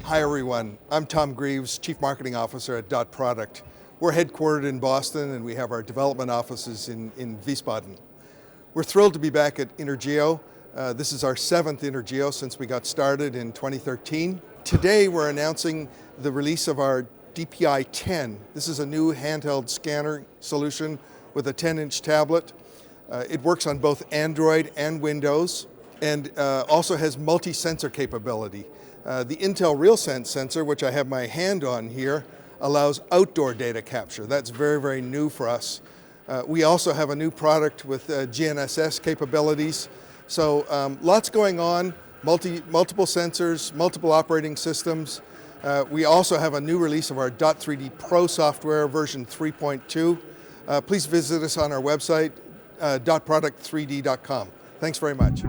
Hi everyone, I'm Tom Greaves, Chief Marketing Officer at DotProduct. We're headquartered in Boston and we have our development offices in Wiesbaden. We're thrilled to be back at INTERGEO. This is our 7th INTERGEO since we got started in 2013. Today we're announcing the release of our DPI 10. This is a new handheld scanner solution with a 10-inch tablet. It works on both Android and Windows and also has multi-sensor capability. The Intel RealSense sensor, which I have my hand on here, allows outdoor data capture. That's very, very new for us. We also have a new product with GNSS capabilities. So lots going on, multiple sensors, multiple operating systems. We also have a new release of our .3D Pro software version 3.2. Please visit us on our website, dotproduct3d.com. Thanks very much.